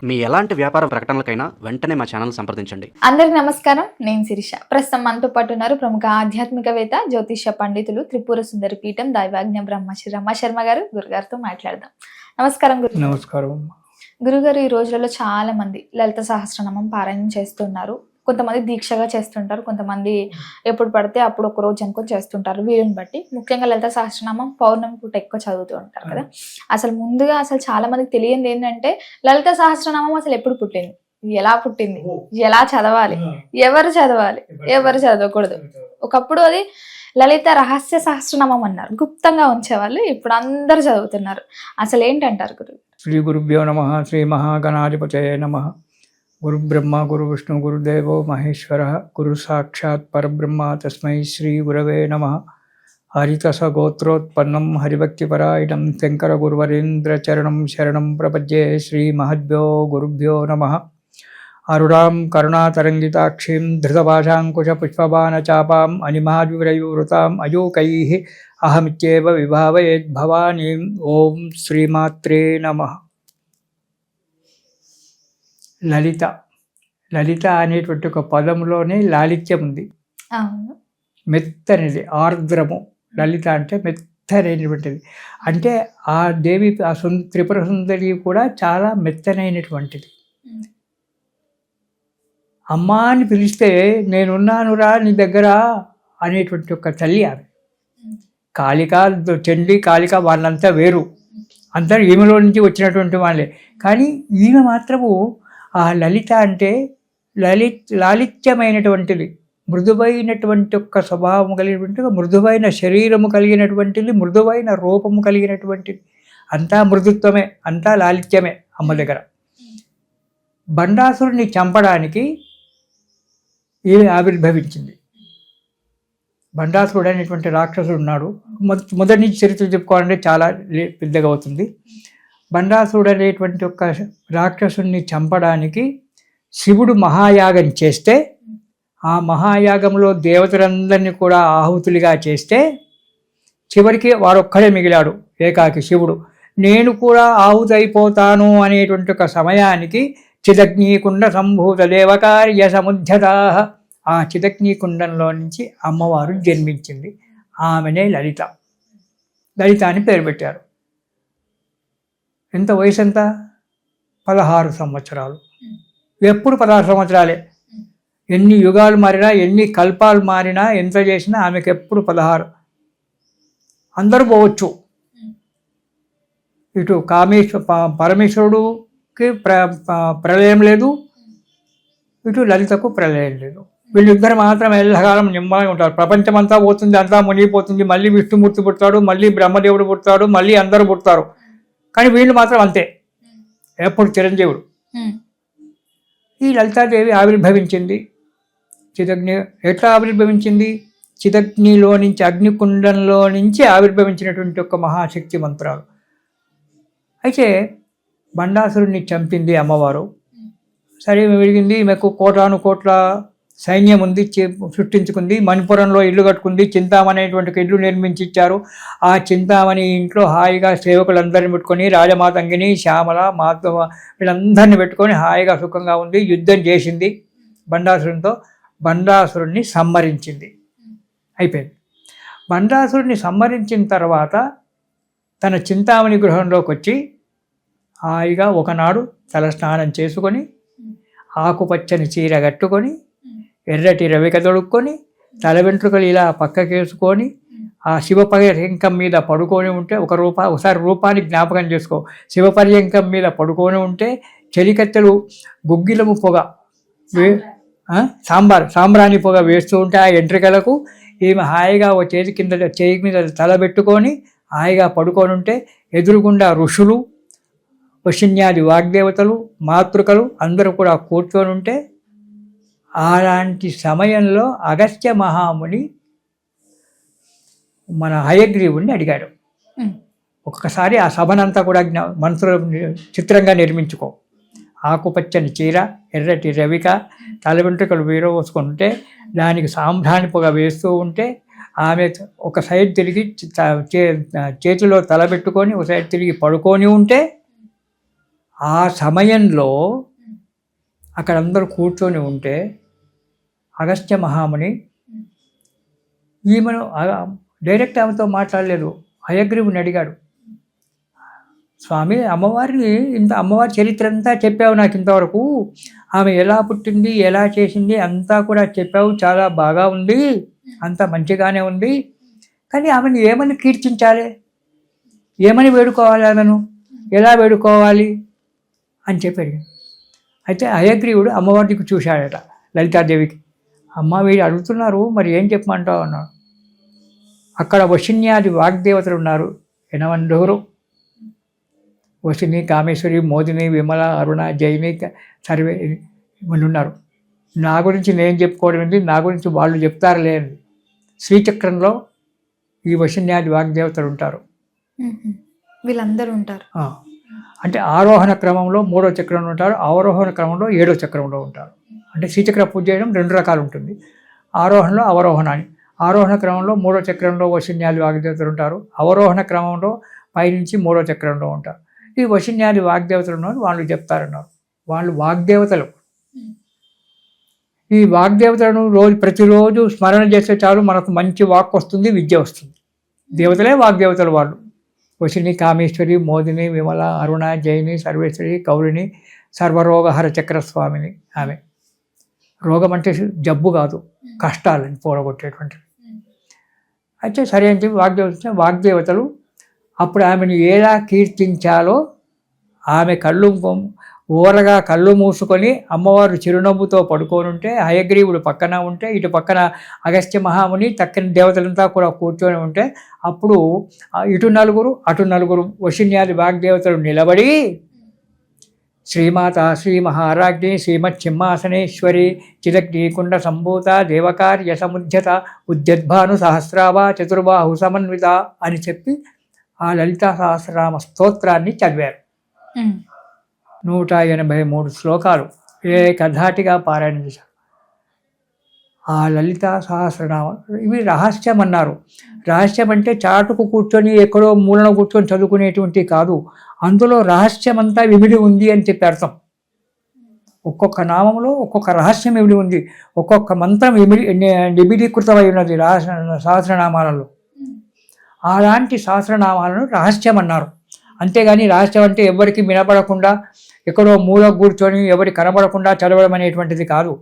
మీ ఎలాంటి వ్యాపార ప్రకటనలకైనా వెంటనే మా ఛానల్ సంప్రదించండి. అందరికి నమస్కారం. నేను శిరీష. ప్రస్తుతం మనతో పాటు ఉన్నారు ప్రముఖ ఆధ్యాత్మికవేత్త, జ్యోతిష్య పండితులు, త్రిపుర సుందరి పీఠం దైవాజ్ఞ బ్రహ్మశ్రీ రమాశర్మ గారు. గురుగారితో మాట్లాడదాం. నమస్కారం గురు. నమస్కారం. గురుగారు, ఈ రోజులలో చాలా మంది లలిత సహస్రనామం పారాయణం చేస్తున్నారు. కొంతమంది దీక్షగా చేస్తుంటారు, కొంతమంది ఎప్పుడు పడితే అప్పుడు ఒక రోజు అనుకొని చేస్తుంటారు. వీళ్ళని బట్టి ముఖ్యంగా లలిత సహస్రనామం పౌర్ణమి పూట ఎక్కువ చదువుతూ ఉంటారు కదా. అసలు ముందుగా చాలా మందికి తెలియంది ఏంటంటే లలిత సహస్రనామం అసలు ఎప్పుడు పుట్టింది, ఎలా పుట్టింది, ఎలా చదవాలి, ఎవరు చదవాలి, ఎవరు చదవకూడదు. ఒకప్పుడు అది లలిత రహస్య సహస్రనామం అన్నారు, గుప్తంగా ఉంచేవాళ్ళు. ఇప్పుడు అందరు చదువుతున్నారు. అసలు ఏంటంటారు గురు? శ్రీ గురుభ్యో నమః. శ్రీ మహాగణాధిపతయే నమః. గురు బ్రహ్మ గురు విష్ణు గురుదేవో మహేశ్వర గురు సాక్షాత్ పరబ్రహ్మ తస్మై శ్రీ గురవే నమః. హరితస గోత్రోత్పన్నం హరిభక్తిపరాయణం శంకర గురువరేంద్ర చరణం శరణం ప్రపద్యే. శ్రీ మహద్భ్యో గురుభ్యో నమః. అరుణాం కరుణాతరంగితాక్షీం ధృతపాశాంకుశ పుష్పబాణచాపాం అనిమాద్విరయూవృతాం అయూకైః అహమిత్యేవ విభావయేద్ భవానీం. ఓం శ్రీమాత్రే నమః. లలిత, లలిత అనేటువంటి ఒక పదంలోనే లాలిత్యం ఉంది. మెత్తనిది, ఆర్ద్రము. లలిత అంటే మెత్తనైనటువంటిది. అంటే ఆ దేవి, ఆ త్రిపుర సుందరి కూడా చాలా మెత్తనైనటువంటిది. అమ్మా అని పిలిస్తే నేనున్నానురా నీ దగ్గర అనేటువంటి ఒక తల్లి ఆమె. కాళిక, చండి, కాళిక వాళ్ళంతా వేరు, అందరూ ఈమెలో నుంచి వచ్చినటువంటి వాళ్ళే. కానీ ఈమె మాత్రము ఆ లలిత అంటే లాలిత్యమైనటువంటిది, మృదువైనటువంటి ఒక స్వభావము కలిగినటువంటి, మృదువైన శరీరము కలిగినటువంటిది, మృదువైన రూపము కలిగినటువంటిది. అంతా మృదుత్వమే, అంతా లాలిత్యమే అమ్మ దగ్గర. బండాసురుని చంపడానికి ఈమె ఆవిర్భవించింది. బండాసురుడు అనేటువంటి రాక్షసుడు ఉన్నాడు. మొదటి నుంచి చరిత్ర చెప్పుకోవాలంటే చాలా పెద్దగా అవుతుంది. బండాసురుడు అనేటువంటి ఒక రాక్షసుని చంపడానికి శివుడు మహాయాగం చేస్తే, ఆ మహాయాగంలో దేవతలందరినీ కూడా ఆహుతులుగా చేస్తే చివరికి వారొక్కడే మిగిలాడు, ఏకాకి శివుడు. నేను కూడా ఆహుతైపోతాను అనేటువంటి ఒక సమయానికి చిదగ్నికుండ సంభూత దేవకార్య సముద్యతా, ఆ చిదగ్నికుండంలో నుంచి అమ్మవారు జన్మించింది. ఆమెనే లలిత. లలిత అని పేరు పెట్టారు. ఎంత వయసు ఎంత? 16 సంవత్సరాలు. ఎప్పుడు 16 సంవత్సరాలే. ఎన్ని యుగాలు మారినా, ఎన్ని కల్పాలు మారినా, ఎంత చేసినా ఆమెకు ఎప్పుడు 16. అందరూ పోవచ్చు. ఇటు పరమేశ్వరుడుకి ప్రళయం లేదు, ఇటు లలితకు ప్రళయం లేదు. వీళ్ళిద్దరు మాత్రం ఎల్లకాలం నిమ్మలంగా ఉంటారు. ప్రపంచమంతా పోతుంది, అంతా మునిగిపోతుంది. మళ్ళీ విష్ణుమూర్తి పుడతాడు, మళ్ళీ బ్రహ్మదేవుడు పుడతాడు, మళ్ళీ అందరూ పుడతారు. కానీ వీళ్ళు మాత్రం అంతే, ఎప్పుడు చిరంజీవుడు. ఈ లలితాదేవి ఆవిర్భవించింది చిదగ్ని. ఎట్లా ఆవిర్భవించింది? చిదగ్నిలో నుంచి, అగ్నికుండంలో నుంచి ఆవిర్భవించినటువంటి ఒక మహాశక్తి మంత్రాలు. అయితే బండాసురుణ్ణి చంపింది అమ్మవారు. సరే, వెలిగింది. ఈమెకు కోటాను కోట్ల సైన్యం ఉంది, సృష్టించుకుంది. మణిపురంలో ఇల్లు కట్టుకుంది. చింతామణి అనేటువంటి ఇల్లు నిర్మించి ఇచ్చారు. ఆ చింతామణి ఇంట్లో హాయిగా సేవకులందరినీ పెట్టుకొని, రాజమాతంగిని, శ్యామల, మాధవ వీళ్ళందరినీ పెట్టుకొని హాయిగా సుఖంగా ఉంది. యుద్ధం చేసింది బండాసురునితో. బండాసురుణ్ణి సంహరించింది. అయిపోయింది. బండాసురుణ్ణి సంహరించిన తర్వాత తన చింతామణి గృహంలోకి వచ్చి హాయిగా ఒకనాడు తల స్నానం చేసుకొని, ఆకుపచ్చని చీర కట్టుకొని, ఎర్రటి రవిక తొడుక్కొని, తల వెంట్రుకలు ఇలా పక్కకేసుకొని, ఆ శివపర్యంకం మీద పడుకొని ఉంటే, ఒకసారి రూపాన్ని జ్ఞాపకం చేసుకో. శివపర్యంకం మీద పడుకొని ఉంటే చెలికత్తెలు గుగ్గిలము పొగ, సాంబ్రాణి పొగ వేస్తూ ఉంటే ఆ ఎంట్రికలకు ఈమె హాయిగా ఓ చేయి మీద తల పెట్టుకొని హాయిగా పడుకొని ఉంటే, ఎదురుగుండా ఋషులు, వశిన్యాది వాగ్దేవతలు, మాతృకలు అందరూ కూడా కూర్చొని ఉంటే, అలాంటి సమయంలో అగస్త్య మహాముని మన హయగ్రీవుణ్ణి అడిగాడు. ఒక్కొక్కసారి ఆ సభనంతా కూడా మనసులో చిత్రంగా నిర్మించుకో. ఆకుపచ్చని చీర, ఎర్రటి రవిక, తల వెంట్రుకలు వీరవోసుకుంటే, దానికి సాంబ్రాణి పొగ వేస్తూ ఉంటే, ఆమె ఒక సైడ్ తిరిగి చేతిలో తల పెట్టుకొని ఒక సైడ్ తిరిగి పడుకొని ఉంటే, ఆ సమయంలో అక్కడ అందరూ కూర్చొని ఉంటే అగస్త్య మహాముని ఈమెను డైరెక్ట్ ఆమెతో మాట్లాడలేదు, హయగ్రీవుని అడిగాడు, స్వామి అమ్మవారిని అమ్మవారి చరిత్ర అంతా చెప్పావు నాకు ఇంతవరకు, ఆమె ఎలా పుట్టింది ఎలా చేసింది అంతా కూడా చెప్పావు, చాలా బాగా ఉంది, అంతా మంచిగానే ఉంది, కానీ ఆమెను ఏమని కీర్తించాలి, ఏమని వేడుకోవాలి, ఆమెను ఎలా వేడుకోవాలి అని చెప్పాడు. అయితే హయగ్రీవుడు అమ్మవారికి చూశాడట, లలితాదేవికి. అమ్మ వీడు అడుగుతున్నారు, మరి ఏం చెప్పమంటావు అన్నాడు. అక్కడ వశిన్యాది వాగ్దేవతలు ఉన్నారు, 8 వశిని, కామేశ్వరి, మోదిని, విమల, అరుణ, జైని, సర్వే వీళ్ళు ఉన్నారు. నా గురించి నేను చెప్పుకోవడం ఏంటి, నా గురించి వాళ్ళు చెప్తారు లేదు. శ్రీచక్రంలో ఈ వశిన్యాది వాగ్దేవతలు ఉంటారు. వీళ్ళందరూ ఉంటారు. అంటే ఆరోహణ క్రమంలో 3వ చక్రంలో ఉంటారు, అవరోహణ క్రమంలో 7వ చక్రంలో ఉంటారు. అంటే శ్రీచక్ర పూజ చేయడం 2 రకాలు ఉంటుంది, ఆరోహణలో అవరోహణ అని. ఆరోహణ క్రమంలో 3వ చక్రంలో వశిన్యాది వాగ్దేవతలు ఉంటారు, అవరోహణ క్రమంలో పైనుంచి 3వ చక్రంలో ఉంటారు. ఈ వశిన్యాది వాగ్దేవతలు ఉన్నారు, వాళ్ళు చెప్తారన్నారు. వాళ్ళు వాగ్దేవతలు. ఈ వాగ్దేవతలను ప్రతిరోజు స్మరణ చేస్తే చాలు మనకు మంచి వాక్ వస్తుంది, విద్య వస్తుంది. దేవతలే వాగ్దేవతలు వాళ్ళు. వశిని, కామేశ్వరి, మోదిని, విమల, అరుణ, జైని, సర్వేశ్వరి, కౌలిని, సర్వరోగహర చక్రస్వామిని. ఆమె రోగం అంటే జబ్బు కాదు, కష్టాలని పోడగొట్టేటువంటిది. అయితే సరే అని చెప్పి వాగ్దేవతలు అప్పుడు ఆమెను ఎలా కీర్తించాలో, ఆమె ఓరగా కళ్ళు మూసుకొని అమ్మవారు చిరునవ్వుతో పడుకొని ఉంటే, హయగ్రీవుడు పక్కన ఉంటే, ఇటు పక్కన అగస్త్య మహాముని, తక్కిన దేవతలంతా కూడా కూర్చొని ఉంటే, అప్పుడు ఇటు 4 అటు 4 వశిన్యాది వాగ్దేవతలు నిలబడి, శ్రీమాత శ్రీ మహారాజ్ఞి శ్రీమచ్చిమ్మాసనేశ్వరి చిదగ్నికుండ సంభూత దేవకార్య సముద్యత ఉద్యద్భాను సహస్రావ చతుర్బాహు సమన్విత అని చెప్పి ఆ లలితా సహస్రనామ స్తోత్రాన్ని చదివారు. 183 శ్లోకాలు ఏకధాటిగా పారాయణ చేశారు. ఆ లలితా సహస్రనామం ఇవి రహస్యం అన్నారు. రహస్యం అంటే చాటుకు కూర్చొని ఎక్కడో మూలన కూర్చొని చదువుకునేటువంటి కాదు, అందులో రహస్యమంతా విమిడి ఉంది అని చెప్పి అర్థం. ఒక్కొక్క నామంలో ఒక్కొక్క రహస్యం విమిడి ఉంది, ఒక్కొక్క మంత్రం నిబిడీకృతమై ఉన్నది సహస్రనామాలలో. అలాంటి సహస్రనామాలను రహస్యం అన్నారు. అంతేగాని రహస్యం అంటే ఎవరికి వినపడకుండా ఎక్కడో మూల కూర్చొని ఎవరికి కనబడకుండా చదవడం అనేటువంటిది కాదు.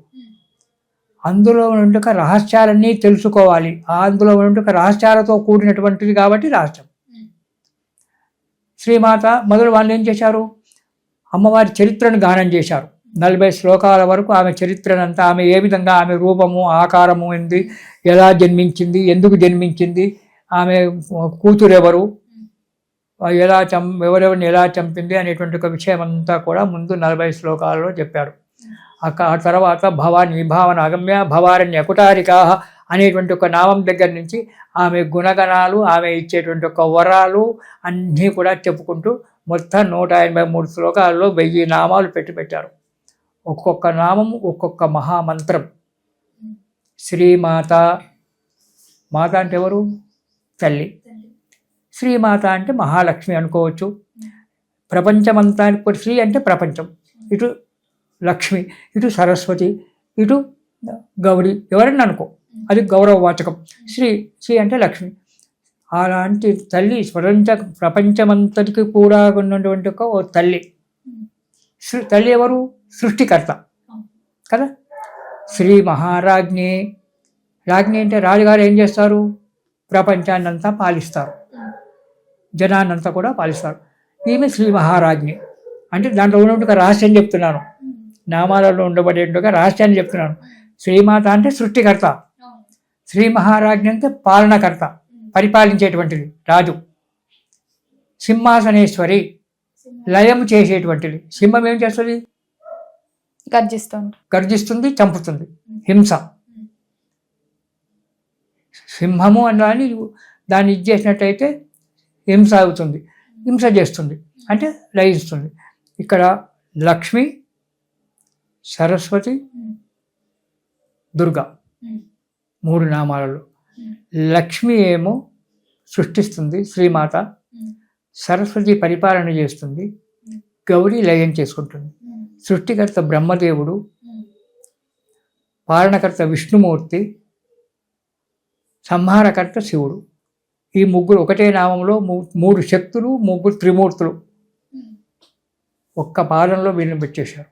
అందులో ఉండే రహస్యాలన్నీ తెలుసుకోవాలి, అందులో ఉండే రహస్యాలతో కూడినటువంటిది కాబట్టి రహస్యం. శ్రీమాత మొదలు వాళ్ళు ఏం చేశారు, అమ్మవారి చరిత్రను గానం చేశారు. 40 శ్లోకాల వరకు ఆమె చరిత్రనంతా, ఆమె ఏ విధంగా, ఆమె రూపము ఆకారము ఏంది, ఎలా జన్మించింది, ఎందుకు జన్మించింది, ఆమె కూతురెవరు, ఎవరెవరిని ఎలా చంపింది అనేటువంటి ఒక విషయం అంతా కూడా ముందు 40 శ్లోకాలలో చెప్పారు. ఆ తర్వాత భవాని భావన అగమ్య భవారణ్య కుటారికా అనేటువంటి ఒక నామం దగ్గర నుంచి ఆమె గుణగణాలు, ఆమె ఇచ్చేటువంటి ఒక వరాలు అన్నీ కూడా చెప్పుకుంటూ మొత్తం 183 శ్లోకాలలో 1000 నామాలు పెట్టారు. ఒక్కొక్క నామం ఒక్కొక్క మహామంత్రం. శ్రీమాత, మాత అంటే ఎవరు, తల్లి. శ్రీమాత అంటే మహాలక్ష్మి అనుకోవచ్చు. ప్రపంచమంతా శ్రీ అంటే ప్రపంచం, ఇటు లక్ష్మి, ఇటు సరస్వతి, ఇటు గౌరీ, ఎవరన్నా అనుకో, అది గౌరవవాచకం. శ్రీ అంటే లక్ష్మి. అలాంటి తల్లి ప్రపంచమంతటికి కూడా ఉన్నటువంటి ఒక తల్లి. తల్లి ఎవరు, సృష్టికర్త కదా. శ్రీ మహారాజ్ఞి, రాజ్ఞి అంటే రాజుగారు ఏం చేస్తారు, ప్రపంచాన్నంతా పాలిస్తారు, జనాన్నంతా కూడా పాలిస్తారు. ఈమె శ్రీ మహారాజ్ఞి అంటే దాంట్లో ఉన్నటువంటి రహస్యం చెప్తున్నాను, నామాలలో ఉండబడేటువంటి రహస్యాన్ని చెప్తున్నాను. శ్రీమాత అంటే సృష్టికర్త, శ్రీ మహారాజ్ఞి అంటే పాలనకర్త, పరిపాలించేటువంటిది, రాజు. సింహాసనేశ్వరి, లయం చేసేటువంటిది. సింహం ఏం చేస్తుంది, గర్జిస్తుంది, చంపుతుంది, హింస. సింహము అని దాన్ని ఇచ్చేసినట్టయితే హింస అవుతుంది, హింస చేస్తుంది అంటే లయిస్తుంది. ఇక్కడ లక్ష్మి, సరస్వతి, దుర్గా 3 నామాలలో. లక్ష్మి ఏమో సృష్టిస్తుంది శ్రీమాత, సరస్వతి పరిపాలన చేస్తుంది, గౌరీ లయం చేసుకుంటుంది. సృష్టికర్త బ్రహ్మదేవుడు, పాలనకర్త విష్ణుమూర్తి, సంహారకర్త శివుడు. ఈ ముగ్గురు ఒకటే నామంలో మూడు శక్తులు, ముగ్గురు త్రిమూర్తులు ఒక్క పాదంలో వీళ్ళని పెట్టేశారు.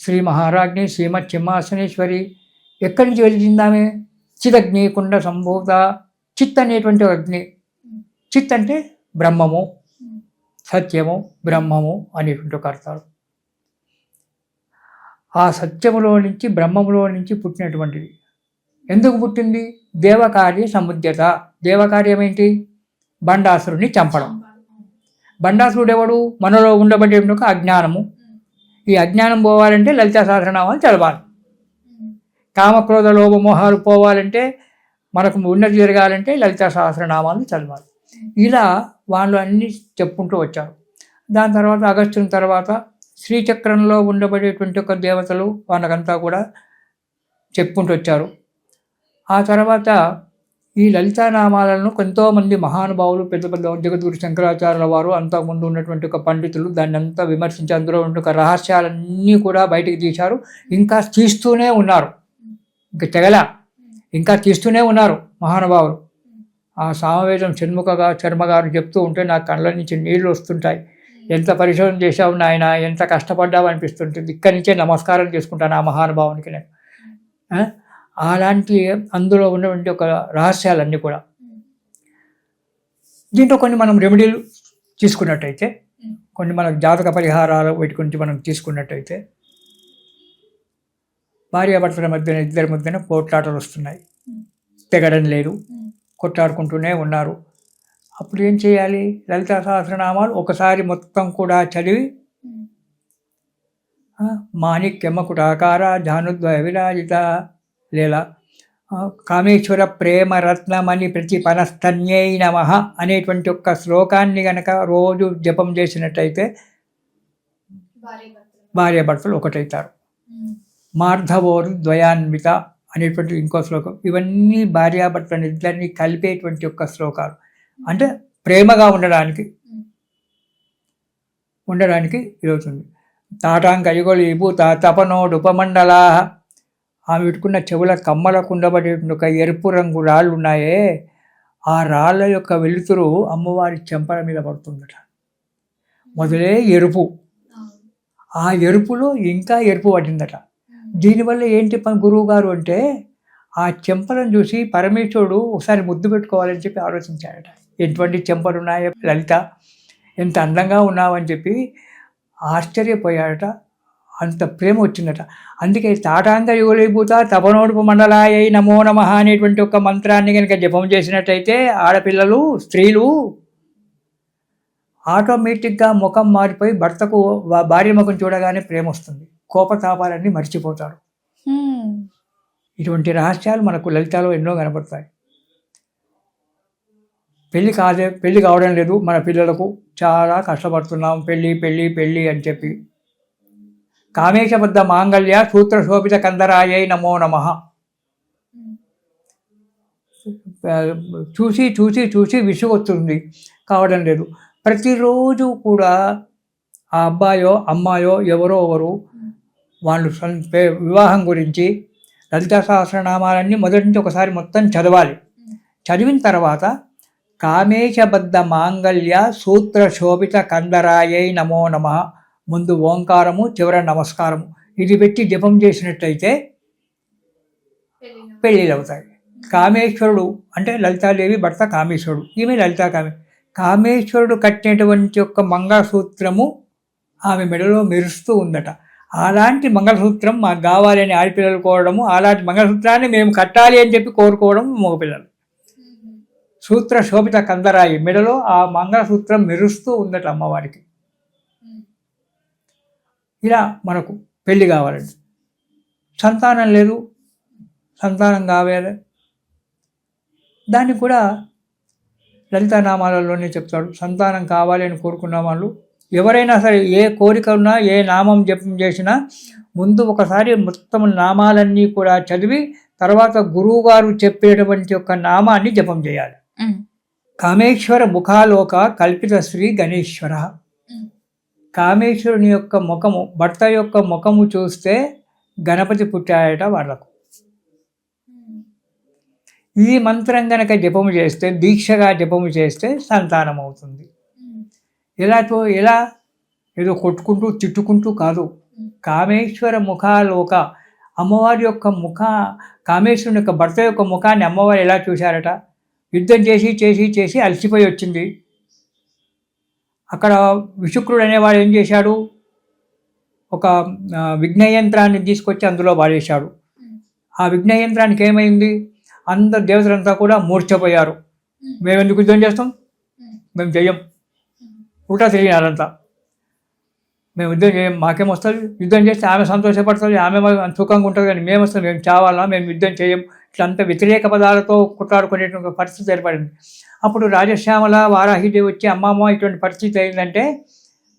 శ్రీ మహారాజ్ని శ్రీమత్ సింహాసనేశ్వరి ఎక్కడి నుంచి వెలిచిందామే? చిదగ్ని కుండ సంభూత. చిత్ అనేటువంటి అగ్ని. చిత్ అంటే బ్రహ్మము, సత్యము, బ్రహ్మము అనేటువంటి ఒక అర్థాలు. ఆ సత్యములో నుంచి బ్రహ్మములో నుంచి పుట్టినటువంటిది. ఎందుకు పుట్టింది? దేవకార్య సముద్యత. దేవకార్యం ఏంటి? బండాసురుని చంపడం. బండాసురుడు ఎవడు? మనలో ఉండబడే ఒక అజ్ఞానము. ఈ అజ్ఞానం పోవాలంటే లలితా సహస్రనామాలు చదవాలి. కామక్రోధ లోభ మోహాలు పోవాలంటే, మనకు ఉన్నతి జరగాలంటే లలితా సహస్రనామాలు చదవాలి. ఇలా వాళ్ళు అన్నీ చెప్పుకుంటూ వచ్చారు. దాని తర్వాత అగస్త్యుని తర్వాత శ్రీచక్రంలో ఉండబడేటువంటి ఒక దేవతలు వాళ్ళకంతా కూడా చెప్పుకుంటూ వచ్చారు. ఆ తర్వాత ఈ లలితానామాలను ఎంతోమంది మహానుభావులు, పెద్ద పెద్ద జగద్గురు శంకరాచార్యుల వారు, అంతకుముందు ఉన్నటువంటి ఒక పండితులు దాన్ని అంతా విమర్శించి అందులో ఉన్న ఒక రహస్యాలన్నీ కూడా బయటికి తీశారు. ఇంకా తీస్తూనే ఉన్నారు. ఇంకా తెగల ఇంకా తీస్తూనే ఉన్నారు మహానుభావులు. ఆ సామవేదం శర్మ గారు చెప్తూ ఉంటే నాకు కళ్ళ నుంచి నీళ్లు వస్తుంటాయి. ఎంత పరిశోధన చేశావు నాయన, ఎంత కష్టపడ్డావు అనిపిస్తుంటుంది. ఇక్కడి నుంచే నమస్కారం చేసుకుంటాను ఆ మహానుభావునికి నేను. అలాంటి అందులో ఉన్నటువంటి ఒక రహస్యాలన్నీ కూడా. దీంట్లో కొన్ని మనం రెమెడీలు తీసుకున్నట్టయితే, కొన్ని మనకు జాతక పరిహారాలు వీటి గురించి మనం తీసుకున్నట్టయితే, భార్యాభర్తల మధ్యన ఇద్దరి మధ్యన పోట్లాటలు వస్తున్నాయి, తెగడం లేదు, కొట్లాడుకుంటూనే ఉన్నారు. అప్పుడు ఏం చేయాలి? లలితా సహస్రనామాలు ఒకసారి మొత్తం కూడా చదివి, మాణిక్యమకుటాకార జానుద్వయ విరాజిత లేలా కామేశ్వర ప్రేమ రత్నమణి ప్రతిపనస్తన్యై నమః అనేటువంటి ఒక్క శ్లోకాన్ని గనక రోజు జపం చేసినట్టయితే భార్యాభర్తలు ఒకటవుతారు. మార్ధవోరు ద్వయాన్విత అనేటువంటి ఇంకో శ్లోకం. ఇవన్నీ భార్యాభర్తలను ఇద్దరిని కలిపేటువంటి ఒక్క శ్లోకాలు. అంటే ప్రేమగా ఉండడానికి ఇదవుతుంది. తాటాంక అయుగోలు విభూత తపనోడు ఉపమండలా. ఆమె పెట్టుకున్న చెవుల కమ్మలకు ఉండబడేటువంటి ఒక ఎరుపు రంగు రాళ్ళు ఉన్నాయే, ఆ రాళ్ళ యొక్క వెలుతురు అమ్మవారి చెంపల మీద పడుతుందట. మొదలే ఎరుపు, ఆ ఎరుపులో ఇంకా ఎరుపు పడిందట. దీనివల్ల ఏంటి గురువు గారు అంటే, ఆ చెంపలను చూసి పరమేశ్వరుడు ఒకసారి ముద్దు పెట్టుకోవాలని చెప్పి ఆలోచించాడట. ఎటువంటి చెంపలు ఉన్నాయో లలిత, ఎంత అందంగా ఉన్నావని చెప్పి ఆశ్చర్యపోయాడట. అంత ప్రేమ వచ్చిందట. అందుకే తాటాంగ యుగలీభూత తపనోడుపు మండలాయై నమో నమః అనేటువంటి ఒక మంత్రాన్ని కనుక జపం చేసినట్టయితే ఆడపిల్లలు, స్త్రీలు ఆటోమేటిక్గా ముఖం మారిపోయి భర్తకు భార్య ముఖం చూడగానే ప్రేమ వస్తుంది, కోపతాపాలన్నీ మర్చిపోతారు. ఇటువంటి రహస్యాలు మనకు లలితాలో ఎన్నో కనబడతాయి. పెళ్ళి కావడం లేదు మన పిల్లలకు, చాలా కష్టపడుతున్నాం పెళ్ళి అని చెప్పి. కామేశబద్ధ మాంగళ్య సూత్రశోభిత కందరాయై నమో నమః. చూసి విసుగొస్తుంది, కావడం లేదు. ప్రతిరోజు కూడా ఆ అబ్బాయో అమ్మాయో ఎవరో వాళ్ళు వివాహం గురించి లలితా సహస్రనామాలన్నీ మొదటి నుంచి ఒకసారి మొత్తం చదవాలి. చదివిన తర్వాత కామేశబద్ధ మాంగళ్య సూత్రశోభిత కందరాయై నమో నమః, ముందు ఓంకారము, చివర నమస్కారము, ఇది పెట్టి జపం చేసినట్టయితే పెళ్ళిళ్ళు అవుతాయి. కామేశ్వరుడు అంటే లలితాదేవి భర్త కామేశ్వరుడు, ఈమె లలితా కామేశ్వరుడు కట్టినటువంటి యొక్క మంగళసూత్రము ఆమె మెడలో మెరుస్తూ ఉందట. అలాంటి మంగళసూత్రం మాకు కావాలని ఆడపిల్లలు కోరడము, అలాంటి మంగళసూత్రాన్ని మేము కట్టాలి అని చెప్పి కోరుకోవడం మగపిల్లలు. సూత్ర శోభిత కందరాయి, మెడలో ఆ మంగళసూత్రం మెరుస్తూ ఉందట అమ్మవారికి. ఇలా మనకు పెళ్ళి కావాలండి. సంతానం లేదు, సంతానం కావాలి, దాన్ని కూడా లలితానామాలలోనే చెప్తాడు. సంతానం కావాలి అని కోరుకున్న వాళ్ళు ఎవరైనా సరే ఏ కోరిక ఉన్నా ఏ నామం జపం చేసినా ముందు ఒకసారి మొత్తం నామాలన్నీ కూడా చదివి తర్వాత గురువు గారు చెప్పేటువంటి ఒక నామాన్ని జపం చేయాలి. కామేశ్వర ముఖాలోక కల్పిత శ్రీ గణేశ్వర. కామేశ్వరుని యొక్క ముఖము, భర్త యొక్క ముఖము చూస్తే గణపతి పుట్టాడట వాళ్ళకు. ఈ మంత్రం గనక జపము చేస్తే, దీక్షగా జపము చేస్తే సంతానం అవుతుంది. ఎలా ఏదో కొట్టుకుంటూ తిట్టుకుంటూ కాదు. కామేశ్వర ముఖాలోక, అమ్మవారి యొక్క కామేశ్వరుని యొక్క భర్త యొక్క ముఖాన్ని అమ్మవారు ఎలా చూశారట? యుద్ధం చేసి చేసి చేసి అలసిపోయి వచ్చింది. అక్కడ విశుక్రుడు అనేవాడు ఏం చేశాడు? ఒక విఘ్నయంత్రాన్ని తీసుకొచ్చి అందులో వాడేశాడు. ఆ విఘ్నయంత్రానికి ఏమైంది? అందరు దేవతలంతా కూడా మూర్ఛపోయారు. మేము ఎందుకు యుద్ధం చేస్తాం? మేము చెయ్యం. ఉల్టా తిరిగినారంతా. మేము యుద్ధం చేయం, మాకేమొస్తుంది? యుద్ధం చేస్తే ఆమె సంతోషపడుతుంది, ఆమె సుఖంగా ఉంటుంది, కానీ మేము వస్తాం, మేము చావాలా, మేము యుద్ధం చేయం. ఇట్లంతా వ్యతిరేక పదాలతో కుట్టాడుకునేటువంటి పరిస్థితి ఏర్పడింది. అప్పుడు రాజశ్యామల వారాహిదేవి వచ్చి అమ్మమ్మ ఇటువంటి పరిస్థితి అయిందంటే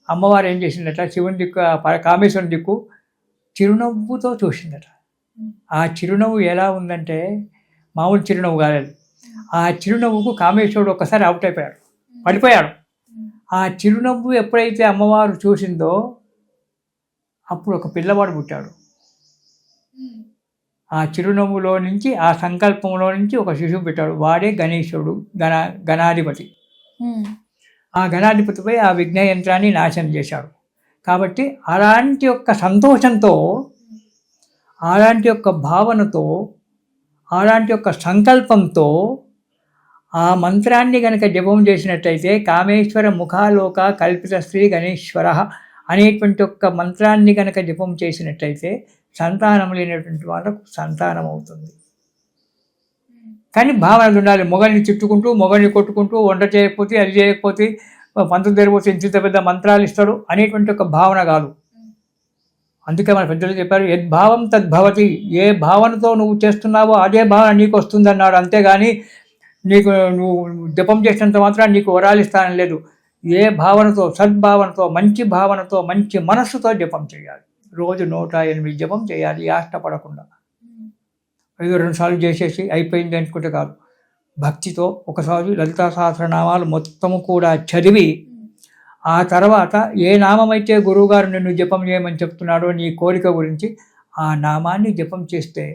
అమ్మవారు ఏం చేసిందట? శివుని దిక్కు, కామేశ్వరుని దిక్కు చిరునవ్వుతో చూసిందట. ఆ చిరునవ్వు ఎలా ఉందంటే మామూలు చిరునవ్వు కాలేదు. ఆ చిరునవ్వుకు కామేశ్వరుడు ఒక్కసారి అవుట్ అయిపోయాడు, పడిపోయాడు. ఆ చిరునవ్వు ఎప్పుడైతే అమ్మవారు చూసిందో అప్పుడు ఒక పిల్లవాడు పుట్టాడు. ఆ చిరునవ్వులో నుంచి, ఆ సంకల్పంలో నుంచి ఒక శిశువు పెట్టాడు. వాడే గణేశుడు, గణాధిపతి. ఆ గణాధిపతిపై ఆ విఘ్న యంత్రాన్ని నాశనం చేశాడు. కాబట్టి అలాంటి యొక్క సంతోషంతో, అలాంటి యొక్క భావనతో, అలాంటి యొక్క సంకల్పంతో ఆ మంత్రాన్ని కనుక జపం చేసినట్టయితే కామేశ్వర ముఖాలోక కల్పిత శ్రీ గణేశ్వర అనేటువంటి ఒక మంత్రాన్ని కనుక జపం చేసినట్టయితే సంతానం లేనటువంటి వాళ్ళకు సంతానం అవుతుంది. కానీ భావనలు ఉండాలి. మొగల్ని తిట్టుకుంటూ, మొగల్ని కొట్టుకుంటూ, వంట చేయకపోతే, అది చేయకపోతే, పంతులు తెరిపోతే ఇంత పెద్ద మంత్రాలు ఇస్తాడు అనేటువంటి ఒక భావన కాదు. అందుకే మన పెద్దలు చెప్పారు, యద్భావం తద్భవతి. ఏ భావనతో నువ్వు చేస్తున్నావో అదే భావన నీకు వస్తుంది అన్నాడు. అంతేగాని నువ్వు జపం చేసినంత మాత్రం నీకు వరాలు ఇస్తానని లేదు. ఏ భావనతో, సద్భావనతో, మంచి భావనతో, మంచి మనస్సుతో జపం చేయాలి. రోజు 108 జపం చేయాలి, ఆష్టపడకుండా. 2 సార్లు చేసేసి అయిపోయింది అనుకుంటే కాదు. భక్తితో ఒకసారి లలితా సహస్రనామాలు మొత్తము కూడా చదివి, ఆ తర్వాత ఏ నామమైతే గురువుగారు నిన్ను జపం చేయమని చెప్తున్నాడో నీ కోరిక గురించి ఆ నామాన్ని జపం చేస్తే,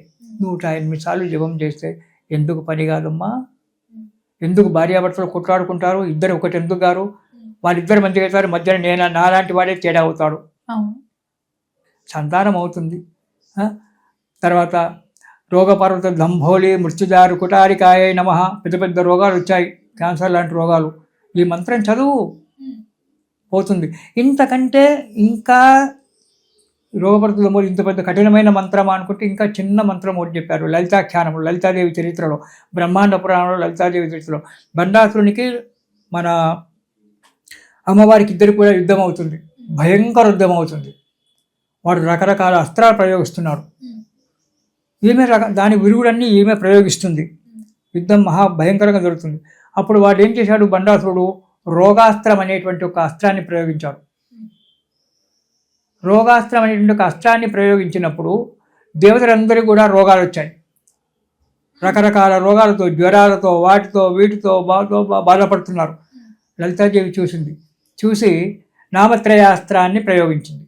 108 సార్లు జపం చేస్తే ఎందుకు పని కాదమ్మా? ఎందుకు భార్యాభర్తలు కొట్లాడుకుంటారు? ఇద్దరు ఒకటి ఎందుకు గారు? వాళ్ళిద్దరు మంచిగా అవుతారు, మధ్యన నేను నాలాంటి వాడే తేడా అవుతాడు. సంతానం అవుతుంది. తర్వాత రోగపర్వత దంభోళి మృత్యుజారు కుటారికాయ నమః. పెద్ద పెద్ద రోగాలు వచ్చాయి, క్యాన్సర్ లాంటి రోగాలు. ఈ మంత్రం చదువు, పోతుంది. ఇంతకంటే ఇంకా రోగపర్వత దంభోళి ఇంత పెద్ద కఠినమైన మంత్రం అనుకుంటే ఇంకా చిన్న మంత్రం ఒకటి చెప్పారు. లలితాఖ్యానములు, లలితాదేవి చరిత్రలో, బ్రహ్మాండ పురాణంలో లలితాదేవి చరిత్రలో బండాసురునికి మన అమ్మవారికి ఇద్దరు కూడా యుద్ధం అవుతుంది, భయంకర యుద్ధం అవుతుంది. వాడు రకరకాల అస్త్రాలు ప్రయోగిస్తున్నాడు. ఈమె దాని విరుగుడన్నీ ఈమె ప్రయోగిస్తుంది. యుద్ధం మహా భయంకరంగా జరుగుతుంది. అప్పుడు వాడు ఏం చేశాడు? బండాసురుడు రోగాస్త్రం అనేటువంటి ఒక అస్త్రాన్ని ప్రయోగించాడు. రోగాస్త్రం అనేటువంటి ఒక అస్త్రాన్ని ప్రయోగించినప్పుడు దేవతలందరికీ కూడా రోగాలు వచ్చాయి. రకరకాల రోగాలతో, జ్వరాలతో, వాటితో వీటితో బాధపడుతున్నారు. లలితాదేవి చూసింది. చూసి నామత్రయాస్త్రాన్ని ప్రయోగించింది.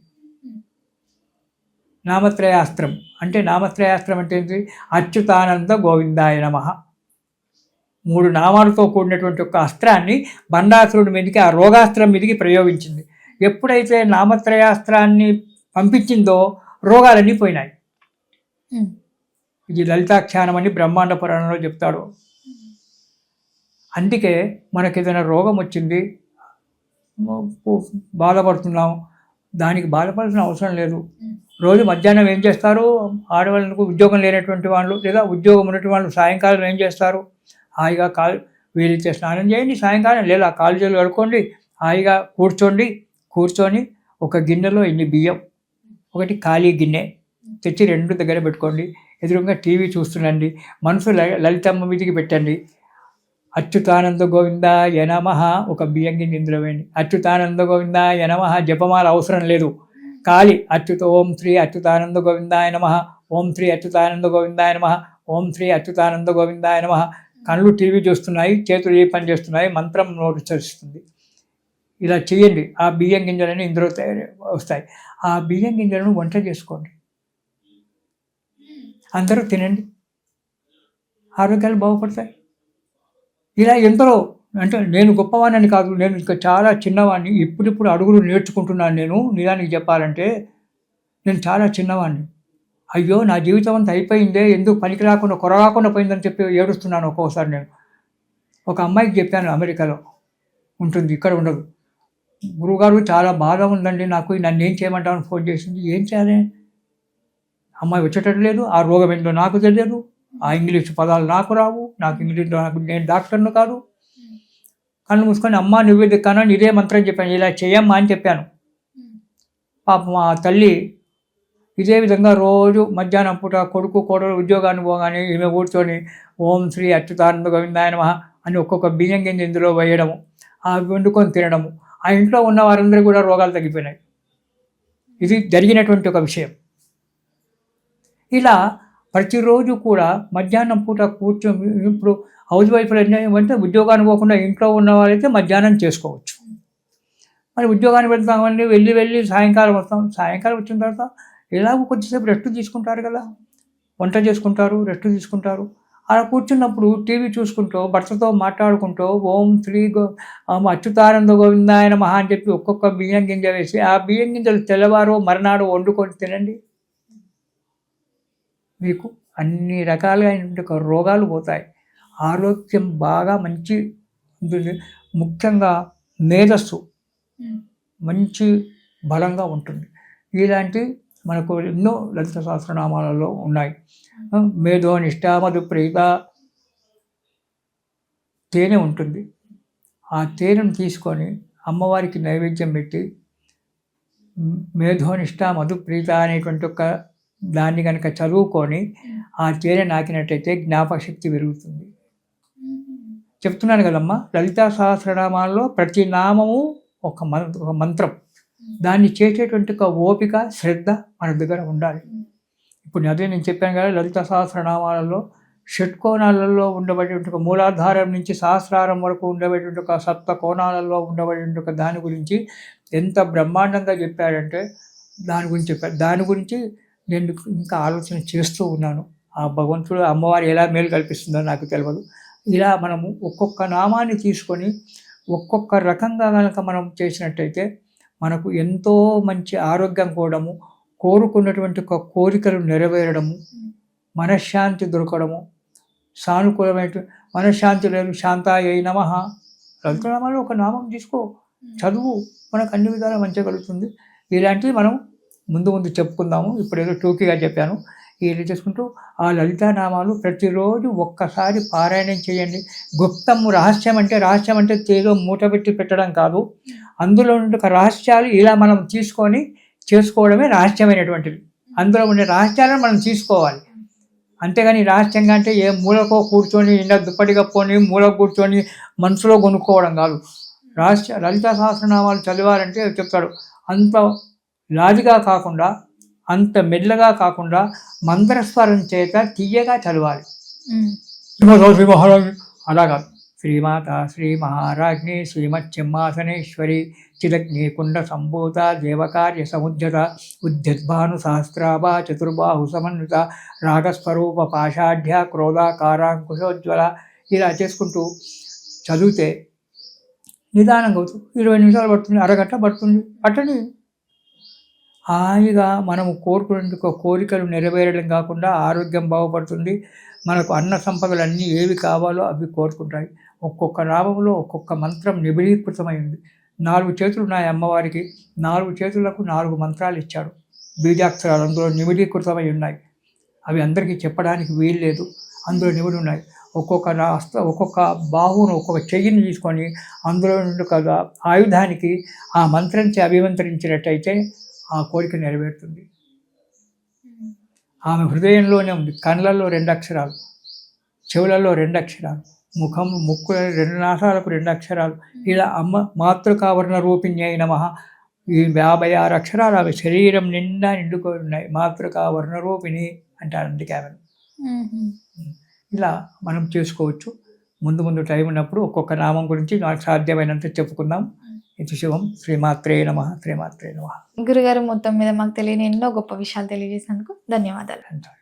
నామత్రయాస్త్రం అంటే ఏంటి? అచ్యుతానంద గోవిందాయ నమః. 3 నామాలతో కూడినటువంటి ఒక అస్త్రాన్ని బండాసురుడి మీదకి, ఆ రోగాస్త్రం మీదకి ప్రయోగించింది. ఎప్పుడైతే నామత్రయాస్త్రాన్ని పంపించిందో రోగాలన్నీ పోయినాయి. ఇది లలితాఖ్యానం అని బ్రహ్మాండ పురాణంలో చెప్తాడు. అందుకే మనకి ఏదైనా రోగం వచ్చింది, బాధపడుతున్నాం, దానికి బాధపడాల్సిన అవసరం లేదు. రోజు మధ్యాహ్నం ఏం చేస్తారు? ఆడవాళ్ళకు ఉద్యోగం లేనటువంటి వాళ్ళు లేదా ఉద్యోగం ఉన్నటువంటి వాళ్ళు సాయంకాలం ఏం చేస్తారు? హాయిగా వీలైతే స్నానం చేయండి, సాయంకాలం లేదా కాలు చేతులు కడుక్కోండి, హాయిగా కూర్చొని ఒక గిన్నెలో ఇన్ని బియ్యం, ఒకటి ఖాళీ గిన్నె తెచ్చి 2 దగ్గర పెట్టుకోండి. ఎదురుగా టీవీ చూస్తుండండి. మనసు లలితమ్మ మీదికి పెట్టండి. అచ్యుతానంద గోవిందాయ నమః. ఒక బియ్యం గిన్నె ఇందులో వేయండి. అచ్యుతానంద గోవిందాయ నమః. జపమాల అవసరం లేదు. ఖాళీ ఓం శ్రీ అచ్యుతానంద గోవిందాయ నమః, ఓం శ్రీ అచ్యుతానంద గోవిందాయ నమః, ఓం శ్రీ అచ్యుతానంద గోవిందాయ నమః. కళ్ళు టీవీ చూస్తున్నాయి, చేతులు ఏ పని చేస్తున్నాయి, మంత్రం నోటిస్తుంది. ఇలా చేయండి. ఆ బియ్యం గింజలని ఇందులో వస్తాయి. ఆ బియ్యం గింజలను వంట చేసుకోండి, అందరూ తినండి, ఆరోగ్యాలు బాగుపడతాయి. ఇలా ఎందరో, అంటే నేను గొప్పవాడిని కాదు, నేను ఇంకా చాలా చిన్నవాడిని, ఇప్పుడిప్పుడు అడుగులు నేర్చుకుంటున్నాను. నేను నిజానికి చెప్పాలంటే నేను చాలా చిన్నవాడిని. అయ్యో నా జీవితం అంతా అయిపోయిందే, ఎందుకు పనికి రాకుండా కొరగాకుండా పోయిందని చెప్పి ఏడుస్తున్నాను ఒక్కోసారి. నేను ఒక అమ్మాయికి చెప్పాను, అమెరికాలో ఉంటుంది, ఇక్కడ ఉండదు. గురువుగారు చాలా బాధ ఉందండి నాకు, నన్ను ఏం చేయమంటామని ఫోన్ చేసింది. ఏం చేయాలి, అమ్మాయి వచ్చేటట్టు లేదు, ఆ రోగం ఏంటో నాకు తెలియదు, ఆ ఇంగ్లీష్ పదాలు నాకు రావు, నేను డాక్టర్ను కాదు. కళ్ళు మూసుకొని అమ్మ నువ్వే దిక్కాను, ఇదే మంత్రం చెప్పాను, ఇలా చేయమ్మా అని చెప్పాను. పాపం ఆ తల్లి ఇదే విధంగా రోజు మధ్యాహ్నం పూట కొడుకు కోడలు ఉద్యోగాన్ని పోగానే ఈమె కూర్చొని ఓం శ్రీ అచ్యుతానంద గోవిందాయ నమః అని ఒక్కొక్క బియ్యం గింజ ఇందులో వేయడము, ఆ వండుకొని తినడము, ఆ ఇంట్లో ఉన్న వారందరూ కూడా రోగాలు తగ్గిపోయినాయి. ఇది జరిగినటువంటి ఒక విషయం. ఇలా ప్రతిరోజు కూడా మధ్యాహ్నం పూట కూర్చొని, ఇప్పుడు హౌస్ వైఫ్లు అంటే ఉద్యోగానికి పోకుండా ఇంట్లో ఉన్న వాళ్ళైతే మధ్యాహ్నం చేసుకోవచ్చు. మరి ఉద్యోగానికి వెళ్తామని వెళ్ళి సాయంకాలం వస్తాం, సాయంకాలం వచ్చిన తర్వాత ఎలాగో కొద్దిసేపు రెస్ట్ తీసుకుంటారు కదా, వంట చేసుకుంటారు, రెస్ట్ తీసుకుంటారు. అలా కూర్చున్నప్పుడు టీవీ చూసుకుంటూ భర్తతో మాట్లాడుకుంటూ ఓం శ్రీ అచ్యుతానంద గోవిందాయ నమః అని చెప్పి ఒక్కొక్క బియ్యం గింజ వేసి ఆ బియ్యం గింజలు తెల్లవారు మరునాడు వండుకొని తినండి. మీకు అన్ని రకాలైన రోగాలు పోతాయి, ఆరోగ్యం బాగా మంచి ఉంటుంది. ముఖ్యంగా మేధస్సు మంచి బలంగా ఉంటుంది. ఇలాంటి మనకు ఎన్నో లలిత సహస్రనామాలలో ఉన్నాయి. మేధో నిష్ఠ మధు ప్రీత, తేనె ఉంటుంది. ఆ తేనెను తీసుకొని అమ్మవారికి నైవేద్యం పెట్టి మేధోనిష్ట మధు ప్రీత అనేటువంటి ఒక దాన్ని కనుక చదువుకొని ఆ తేనె నాకినట్టయితే జ్ఞాపక శక్తి పెరుగుతుంది. చెప్తున్నాను కదమ్మా, లలితా సహస్రనామాల్లో ప్రతి నామము ఒక మంత్రం. దాన్ని చేసేటువంటి ఒక ఓపిక, శ్రద్ధ మన దగ్గర ఉండాలి. ఇప్పుడు అదే నేను చెప్పాను కదా, లలితా సహస్రనామాలలో షట్కోణాలలో ఉండబడేటువంటి ఒక మూలాధారం నుంచి సహస్రారం వరకు ఉండబడేటువంటి ఒక సప్త కోణాలలో ఉండబడేటువంటి ఒక దాని గురించి ఎంత బ్రహ్మాండంగా చెప్పాడంటే దాని గురించి చెప్పాడు. దాని గురించి నేను ఇంకా ఆలోచన చేస్తూ ఉన్నాను. ఆ భగవంతుడు అమ్మవారు ఎలా మేలు కల్పిస్తుందో నాకు తెలియదు. ఇలా మనము ఒక్కొక్క నామాన్ని తీసుకొని ఒక్కొక్క రకంగా కనుక మనం చేసినట్టయితే మనకు ఎంతో మంచి ఆరోగ్యం కూడము, కోరుకున్నటువంటి కోరికలు నెరవేరడము, మనశ్శాంతి దొరకడము, సానుకూలమైన మనశ్శాంతి లేదు శాంతాయ నమః. లలితనామాలో ఒక నామం తీసుకో, చదువు, మనకు అన్ని విధాలా మంచిగా కలుగుతుంది. ఇలాంటివి మనం ముందు చెప్పుకుందాము. ఇప్పుడు ఏదో టూకీగా చెప్పాను. ఇలా చేసుకుంటూ ఆ లలితానామాలు ప్రతిరోజు ఒక్కసారి పారాయణం చేయండి. గుప్తము రహస్యం అంటే ఏదో మూట పెట్టి పెట్టడం కాదు. అందులో ఉండే రహస్యాలు ఇలా మనం తీసుకొని చేసుకోవడమే రహస్యమైనటువంటిది. అందులో ఉండే రహస్యాలను మనం తీసుకోవాలి. అంతేగాని రహస్యంగా అంటే ఏ మూలకో కూర్చొని ఇండ దుప్పటి కప్పుకొని మూలకు కూర్చొని మనసులో కొనుక్కోవడం కాదు. లలితా సహస్రనామాలు చదివాలంటే చెప్తాడు, అంత లాజిగా కాకుండా, అంత మెల్లగా కాకుండా మంత్రస్వరం చేత తీయగా చదవాలి. శ్రీ మహారాజు అలా కాదు. శ్రీమాత శ్రీ మహారాజ్ఞి శ్రీమచ్చింహాసనేశ్వరి చిదగ్ని కుండ సంభూత దేవకార్య సముద్యత ఉద్యద్భాను సహస్రాభా చతుర్బాహు సమన్విత రాగస్వరూప పాషాఢ్య క్రోధాకారాంకుశోజ్వల. ఇలా చేసుకుంటూ చదివితే నిదానంగా అవుతుంది. 20 నిమిషాలు పడుతుంది, అరగంట పడుతుంది, పట్టండి. హాయిగా మనము కోరుకునే కోరికలు నెరవేరడం కాకుండా ఆరోగ్యం బాగుపడుతుంది. మనకు అన్న సంపదలు అన్నీ ఏవి కావాలో అవి కోరుకుంటాయి. ఒక్కొక్క నామంలో ఒక్కొక్క మంత్రం నిబిడీకృతమైంది. 4 చేతులు ఉన్నాయి అమ్మవారికి. 4 చేతులకు 4 మంత్రాలు ఇచ్చాడు, బీజాక్షరాలు అందులో నిబిడీకృతమై ఉన్నాయి. అవి అందరికీ చెప్పడానికి వీలు లేదు, అందులో నిబడి ఉన్నాయి. ఒక్కొక్క బాహువును ఒక్కొక్క చెయ్యిని తీసుకొని అందులో నుండి కదా ఆయుధానికి ఆ మంత్రించి అభిమంత్రించినట్టయితే ఆ కోరిక నెరవేరుతుంది. ఆమె హృదయంలోనే ఉంది. కళ్ళల్లో 2 అక్షరాలు, చెవులలో 2 అక్షరాలు, ముక్కు 2 నాసాలకు 2 అక్షరాలు. ఇలా అమ్మ మాతృకావర్ణ రూపిణ్యై నమః. ఈ 56 అక్షరాలు ఆమె శరీరం నిండా నిండుకొని ఉన్నాయి. మాతృకావర్ణ రూపిణి అంటారు అందుకే ఆమెను. ఇలా మనం చేసుకోవచ్చు. ముందు టైం ఉన్నప్పుడు ఒక్కొక్క నామం గురించి నాకు సాధ్యమైనంత చెప్పుకుందాం. ఇది శివం. శ్రీమాత్రే నమః. శ్రీమాత్రే నమః. గురుగారు మొత్తం మీద మాకు తెలియని ఎన్నో గొప్ప విషయాలు తెలియజేసినందుకు ధన్యవాదాలు. అంటారు.